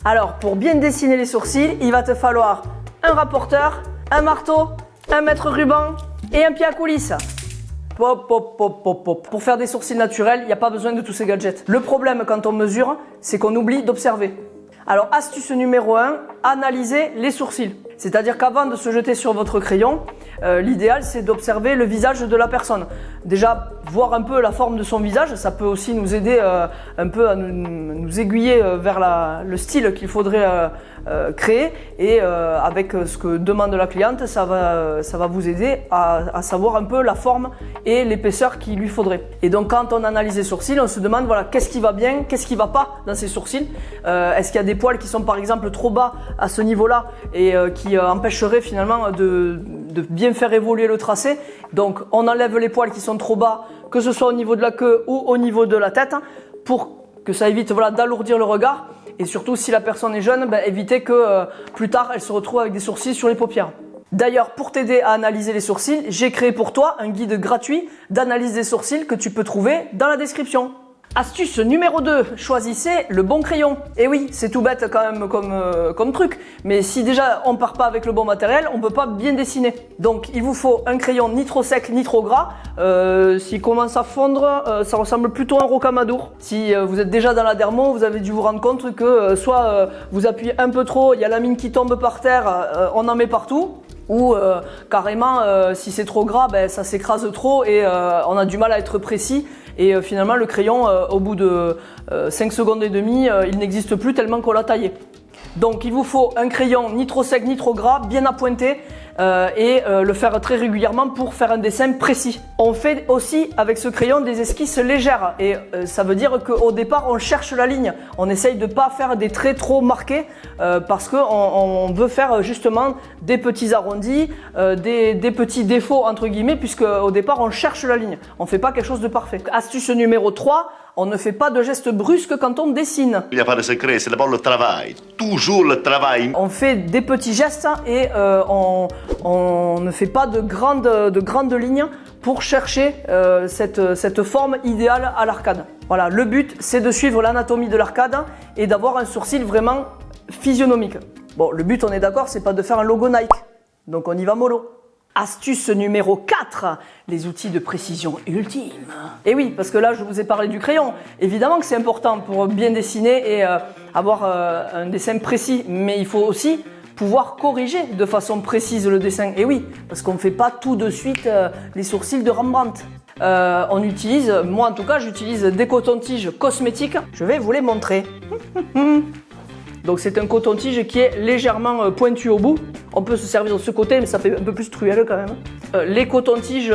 Alors, pour bien dessiner les sourcils, il va te falloir un rapporteur, un marteau, un mètre ruban et un pied à coulisse. Pop, pop, pop, pop, pop. Pour faire des sourcils naturels, il n'y a pas besoin de tous ces gadgets. Le problème quand on mesure, c'est qu'on oublie d'observer. Alors, astuce numéro 1, analysez les sourcils. C'est-à-dire qu'avant de se jeter sur votre crayon, l'idéal c'est d'observer le visage de la personne. Déjà, voir un peu la forme de son visage, ça peut aussi nous aider un peu à nous aiguiller vers le style qu'il faudrait créer. Et avec ce que demande la cliente, ça va vous aider à savoir un peu la forme et l'épaisseur qu'il lui faudrait. Et donc quand on analyse les sourcils, on se demande voilà, qu'est-ce qui va bien, qu'est-ce qui va pas dans ces sourcils. Est-ce qu'il y a des poils qui sont par exemple trop bas à ce niveau-là et qui empêcherait finalement de bien faire évoluer le tracé. Donc on enlève les poils qui sont trop bas, que ce soit au niveau de la queue ou au niveau de la tête, pour que ça évite voilà, d'alourdir le regard. Et surtout si la personne est jeune, éviter que plus tard elle se retrouve avec des sourcils sur les paupières. D'ailleurs, pour t'aider à analyser les sourcils, j'ai créé pour toi un guide gratuit d'analyse des sourcils que tu peux trouver dans la description. Astuce numéro 2, choisissez le bon crayon. Et oui, c'est tout bête quand même comme truc, mais si déjà on part pas avec le bon matériel, on peut pas bien dessiner. Donc il vous faut un crayon ni trop sec ni trop gras. S'il commence à fondre, ça ressemble plutôt à un rocamadour. Si vous êtes déjà dans la dermo, vous avez dû vous rendre compte que soit vous appuyez un peu trop, il y a la mine qui tombe par terre, on en met partout. Ou carrément, si c'est trop gras, ça s'écrase trop et on a du mal à être précis. Et finalement, le crayon, au bout de 5 secondes et demie, il n'existe plus tellement qu'on l'a taillé. Donc il vous faut un crayon ni trop sec ni trop gras, bien appointé et le faire très régulièrement pour faire un dessin précis. On fait aussi avec ce crayon des esquisses légères et ça veut dire qu'au départ on cherche la ligne. On essaye de ne pas faire des traits trop marqués parce qu'on veut faire justement des petits arrondis, des petits défauts entre guillemets, puisque au départ on cherche la ligne. On ne fait pas quelque chose de parfait. Astuce numéro 3. On ne fait pas de gestes brusques quand on dessine. Il n'y a pas de secret, c'est d'abord le travail. Toujours le travail. On fait des petits gestes et on ne fait pas de grandes lignes pour chercher cette forme idéale à l'arcade. Voilà, le but c'est de suivre l'anatomie de l'arcade et d'avoir un sourcil vraiment physionomique. Bon, le but on est d'accord, c'est pas de faire un logo Nike. Donc on y va mollo. Astuce numéro 4, les outils de précision ultime. Et oui, parce que là, je vous ai parlé du crayon. Évidemment que c'est important pour bien dessiner et avoir un dessin précis, mais il faut aussi pouvoir corriger de façon précise le dessin. Et oui, parce qu'on ne fait pas tout de suite les sourcils de Rembrandt. On utilise, moi en tout cas, j'utilise des cotons-tiges cosmétiques. Je vais vous les montrer. Donc c'est un coton-tige qui est légèrement pointu au bout. On peut se servir de ce côté, mais ça fait un peu plus truelle quand même. Les cotons-tiges,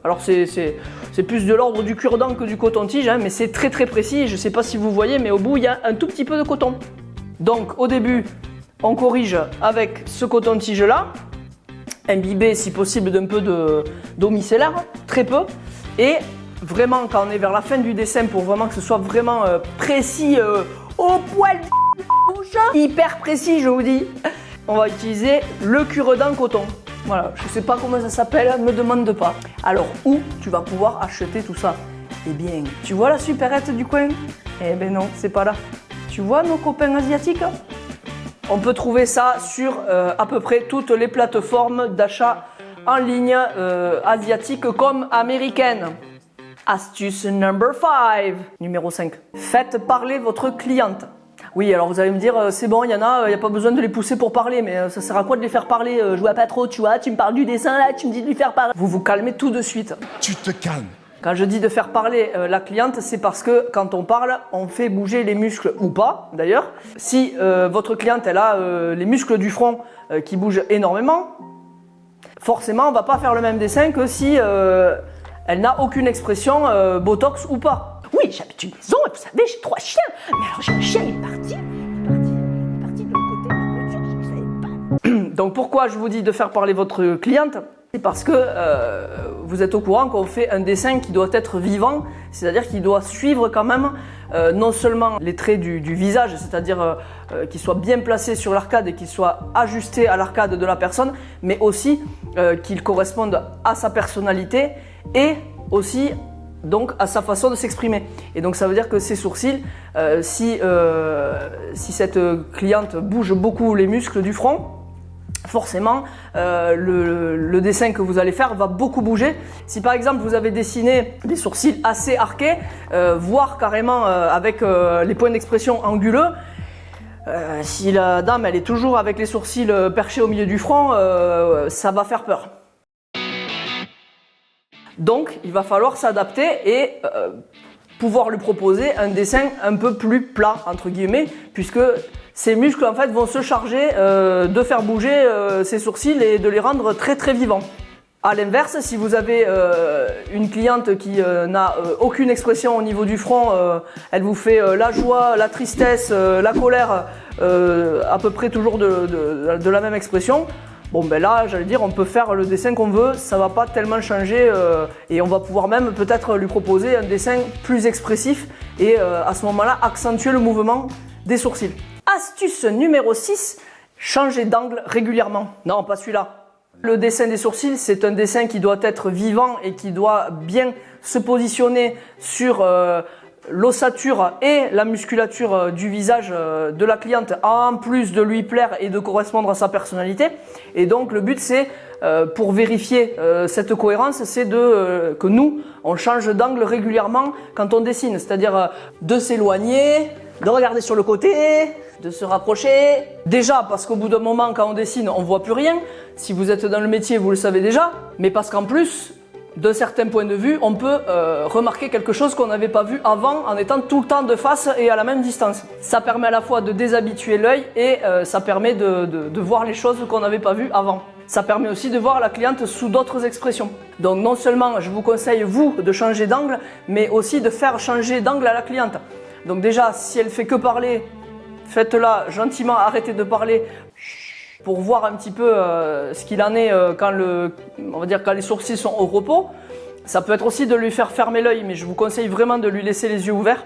alors c'est plus de l'ordre du cure-dent que du coton-tige, mais c'est très très précis. Je ne sais pas si vous voyez, mais au bout il y a un tout petit peu de coton. Donc au début, on corrige avec ce coton-tige là, imbibé si possible d'un peu d'eau micellaire, très peu. Et vraiment quand on est vers la fin du dessin, pour vraiment que ce soit vraiment précis au poil hyper précis, je vous dis. On va utiliser le cure-dent coton. Voilà, je sais pas comment ça s'appelle, me demande pas. Alors, où tu vas pouvoir acheter tout ça? Eh bien, tu vois la supérette du coin? Eh ben non, c'est pas là. Tu vois nos copains asiatiques? On peut trouver ça sur à peu près toutes les plateformes d'achat en ligne asiatiques comme américaines. Astuce number 5. Numéro 5. Faites parler votre cliente. Oui, alors vous allez me dire, c'est bon, il y en a, il n'y a pas besoin de les pousser pour parler, mais ça sert à quoi de les faire parler? Je vois pas trop, tu vois, tu me parles du dessin là, tu me dis de lui faire parler. Vous vous calmez tout de suite. Tu te calmes. Quand je dis de faire parler la cliente, c'est parce que quand on parle, on fait bouger les muscles ou pas, d'ailleurs. Si votre cliente, elle a les muscles du front qui bougent énormément, forcément, on va pas faire le même dessin que si elle n'a aucune expression, botox ou pas. Oui, j'habite une maison et vous savez, j'ai 3 chiens. Mais alors j'ai un chien, il est parti de l'autre côté de la voiture, je ne savais pas. Donc pourquoi je vous dis de faire parler votre cliente? C'est parce que vous êtes au courant qu'on fait un dessin qui doit être vivant, c'est-à-dire qu'il doit suivre quand même non seulement les traits du visage, c'est-à-dire qu'il soit bien placé sur l'arcade et qu'il soit ajusté à l'arcade de la personne, mais aussi qu'il corresponde à sa personnalité et aussi donc à sa façon de s'exprimer. Et donc ça veut dire que ses sourcils, si cette cliente bouge beaucoup les muscles du front, forcément le dessin que vous allez faire va beaucoup bouger. Si par exemple vous avez dessiné des sourcils assez arqués, voire carrément avec les points d'expression anguleux, si la dame elle est toujours avec les sourcils perchés au milieu du front, ça va faire peur. Donc il va falloir s'adapter et pouvoir lui proposer un dessin un peu plus plat entre guillemets, puisque ces muscles en fait vont se charger de faire bouger ses sourcils et de les rendre très très vivants. A l'inverse, si vous avez une cliente qui n'a aucune expression au niveau du front, elle vous fait la joie, la tristesse, la colère, à peu près toujours de la même expression, bon ben là, j'allais dire, on peut faire le dessin qu'on veut, ça va pas tellement changer et on va pouvoir même peut-être lui proposer un dessin plus expressif et à ce moment-là, accentuer le mouvement des sourcils. Astuce numéro 6, changer d'angle régulièrement. Non, pas celui-là. Le dessin des sourcils, c'est un dessin qui doit être vivant et qui doit bien se positionner sur l'ossature et la musculature du visage de la cliente, en plus de lui plaire et de correspondre à sa personnalité. Et donc le but c'est, pour vérifier cette cohérence, c'est que nous, on change d'angle régulièrement quand on dessine, c'est-à-dire de s'éloigner, de regarder sur le côté, de se rapprocher. Déjà parce qu'au bout d'un moment quand on dessine on voit plus rien, si vous êtes dans le métier vous le savez déjà, mais parce qu'en plus de certains points de vue on peut remarquer quelque chose qu'on n'avait pas vu avant en étant tout le temps de face et à la même distance. Ça permet à la fois de déshabituer l'œil et ça permet de voir les choses qu'on n'avait pas vues avant. Ça permet aussi de voir la cliente sous d'autres expressions. Donc non seulement je vous conseille vous de changer d'angle, mais aussi de faire changer d'angle à la cliente. Donc déjà si elle fait que parler, faites-la gentiment arrêter de parler pour voir un petit peu ce qu'il en est quand les sourcils sont au repos. Ça peut être aussi de lui faire fermer l'œil, mais je vous conseille vraiment de lui laisser les yeux ouverts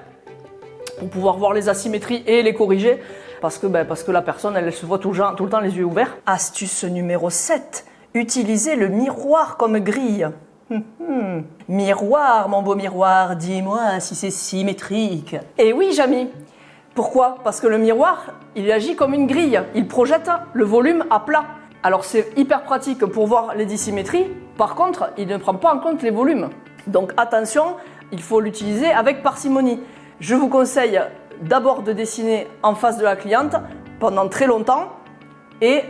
pour pouvoir voir les asymétries et les corriger parce que la personne elle se voit tout le temps les yeux ouverts. Astuce numéro 7, utilisez le miroir comme grille. Miroir, mon beau miroir, dis-moi si c'est symétrique. Et oui, Jamy. Pourquoi? Parce que le miroir, il agit comme une grille. Il projette le volume à plat. Alors c'est hyper pratique pour voir les dissymétries. Par contre, il ne prend pas en compte les volumes. Donc attention, il faut l'utiliser avec parcimonie. Je vous conseille d'abord de dessiner en face de la cliente pendant très longtemps et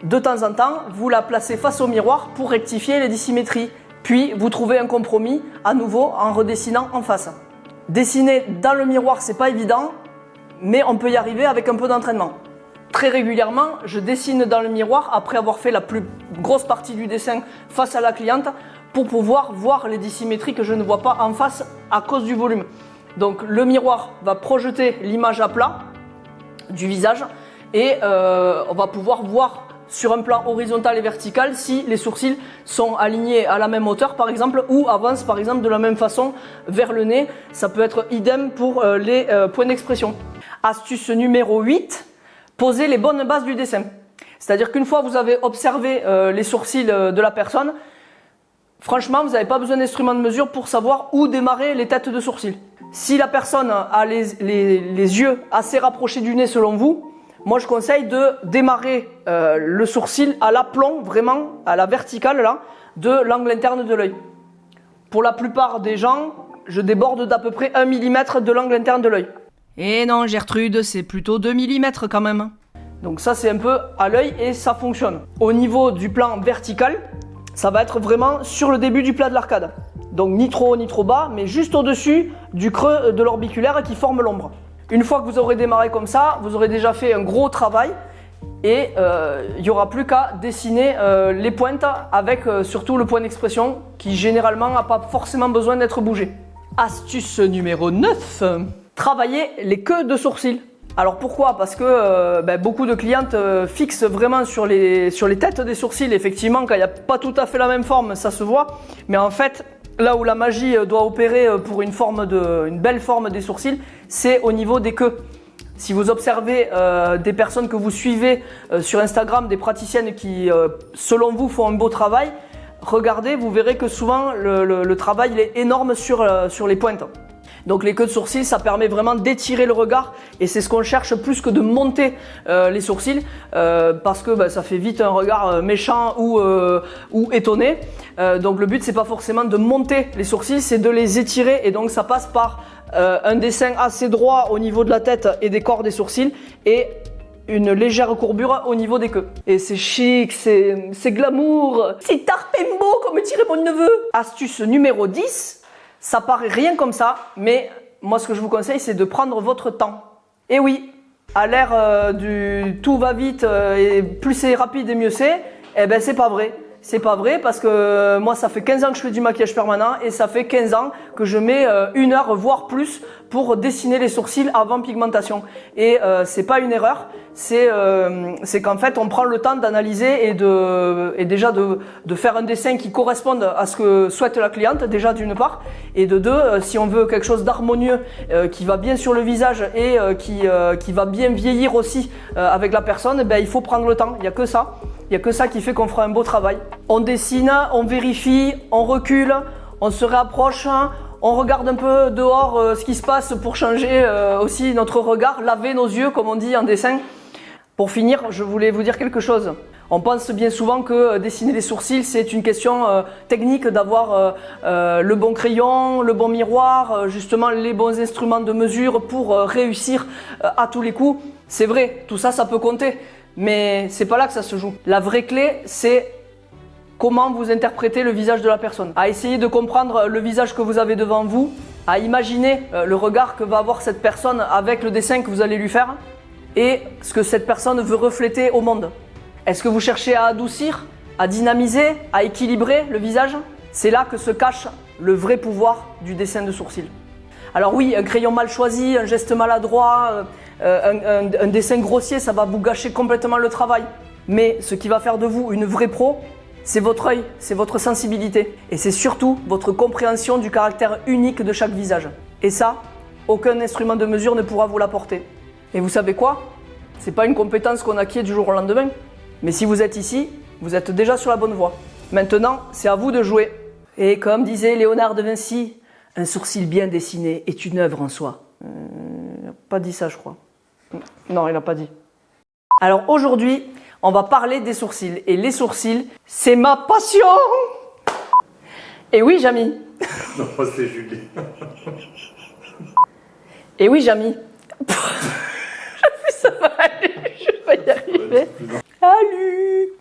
de temps en temps, vous la placez face au miroir pour rectifier les dissymétries. Puis vous trouvez un compromis à nouveau en redessinant en face. Dessiner dans le miroir, c'est pas évident, mais on peut y arriver avec un peu d'entraînement. Très régulièrement, je dessine dans le miroir après avoir fait la plus grosse partie du dessin face à la cliente pour pouvoir voir les dissymétries que je ne vois pas en face à cause du volume. Donc le miroir va projeter l'image à plat du visage et on va pouvoir voir sur un plan horizontal et vertical si les sourcils sont alignés à la même hauteur par exemple ou avancent par exemple de la même façon vers le nez. Ça peut être idem pour les points d'expression. Astuce numéro 8, posez les bonnes bases du dessin. C'est-à-dire qu'une fois vous avez observé les sourcils de la personne, franchement vous n'avez pas besoin d'instrument de mesure pour savoir où démarrer les têtes de sourcils. Si la personne a les yeux assez rapprochés du nez selon vous, moi je conseille de démarrer le sourcil à l'aplomb, vraiment à la verticale là, de l'angle interne de l'œil. Pour la plupart des gens, je déborde d'à peu près 1 mm de l'angle interne de l'œil. Et non Gertrude, c'est plutôt 2 mm quand même. Donc ça c'est un peu à l'œil et ça fonctionne. Au niveau du plan vertical, ça va être vraiment sur le début du plat de l'arcade. Donc ni trop haut ni trop bas, mais juste au-dessus du creux de l'orbiculaire qui forme l'ombre. Une fois que vous aurez démarré comme ça, vous aurez déjà fait un gros travail et il n'y aura plus qu'à dessiner les pointes avec surtout le point d'expression qui généralement n'a pas forcément besoin d'être bougé. Astuce numéro 9, travailler les queues de sourcils. Alors pourquoi? Parce que beaucoup de clientes fixent vraiment sur les têtes des sourcils. Effectivement, quand il n'y a pas tout à fait la même forme, ça se voit. Mais en fait, là où la magie doit opérer pour une belle forme des sourcils, c'est au niveau des queues. Si vous observez des personnes que vous suivez sur Instagram, des praticiennes qui, selon vous, font un beau travail, regardez, vous verrez que souvent le travail il est énorme sur les pointes. Donc les queues de sourcils, ça permet vraiment d'étirer le regard et c'est ce qu'on cherche plus que de monter les sourcils parce que ça fait vite un regard méchant ou étonné. Donc le but c'est pas forcément de monter les sourcils, c'est de les étirer et donc ça passe par un dessin assez droit au niveau de la tête et des corps des sourcils et une légère courbure au niveau des queues. Et c'est chic, c'est glamour, c'est tarpembo comme dirait mon neveu. Astuce numéro 10. Ça paraît rien comme ça, mais moi ce que je vous conseille c'est de prendre votre temps. Et oui, à l'ère du tout va vite et plus c'est rapide et mieux c'est, eh ben c'est pas vrai. C'est pas vrai parce que moi ça fait 15 ans que je fais du maquillage permanent et ça fait 15 ans que je mets 1 heure voire plus pour dessiner les sourcils avant pigmentation. Et c'est pas une erreur, c'est qu'en fait on prend le temps d'analyser et déjà de faire un dessin qui corresponde à ce que souhaite la cliente déjà d'une part et de deux si on veut quelque chose d'harmonieux qui va bien sur le visage et qui va bien vieillir aussi avec la personne, ben il faut prendre le temps, il y a que ça. Il n'y a que ça qui fait qu'on fera un beau travail. On dessine, on vérifie, on recule, on se réapproche, on regarde un peu dehors ce qui se passe pour changer aussi notre regard, laver nos yeux comme on dit en dessin. Pour finir, je voulais vous dire quelque chose. On pense bien souvent que dessiner les sourcils c'est une question technique d'avoir le bon crayon, le bon miroir, justement les bons instruments de mesure pour réussir à tous les coups. C'est vrai, tout ça, ça peut compter. Mais c'est pas là que ça se joue. La vraie clé, c'est comment vous interprétez le visage de la personne. À essayer de comprendre le visage que vous avez devant vous, à imaginer le regard que va avoir cette personne avec le dessin que vous allez lui faire et ce que cette personne veut refléter au monde. Est-ce que vous cherchez à adoucir, à dynamiser, à équilibrer le visage? C'est là que se cache le vrai pouvoir du dessin de sourcils. Alors oui, un crayon mal choisi, un geste maladroit, un dessin grossier, ça va vous gâcher complètement le travail. Mais ce qui va faire de vous une vraie pro, c'est votre œil, c'est votre sensibilité. Et c'est surtout votre compréhension du caractère unique de chaque visage. Et ça, aucun instrument de mesure ne pourra vous l'apporter. Et vous savez quoi? C'est pas une compétence qu'on acquiert du jour au lendemain. Mais si vous êtes ici, vous êtes déjà sur la bonne voie. Maintenant, c'est à vous de jouer. Et comme disait Léonard de Vinci, un sourcil bien dessiné est une œuvre en soi. Il n'a pas dit ça, je crois. Non, il n'a pas dit. Alors aujourd'hui, on va parler des sourcils. Et les sourcils, c'est ma passion. Et oui, Jamy. Non, c'est Julie. Et oui, Jamy. Ça va aller, je vais y arriver. Salut.